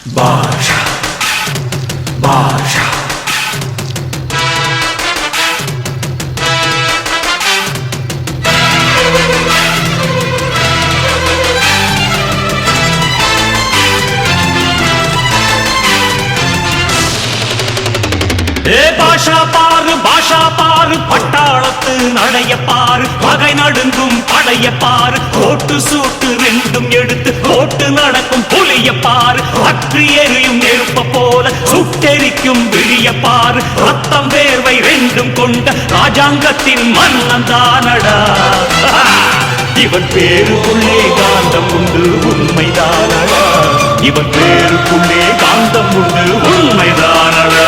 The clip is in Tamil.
பாஷா பாஷா பாஷா பாரு பட்டாளத்து நடைய பாரு பகை நடுங்கும் படைய பாரு கோட்டு சூட்டு ரெண்டும் எடுத்து கோட்டு நடக்கும் புலிய பாரு அற்றி எரியும் நெருப்ப போல சுட்டெரிக்கும் விழிய பாரு ரத்தம் வேர்வை ரெண்டும் கொண்ட ராஜாங்கத்தின் மன்னன் தானடா இவன் பேருக்குள்ளே காந்தம் உண்டு உண்மைதானடா இவன் பேருக்குள்ளே காந்தம் உண்டு உண்மைதானடா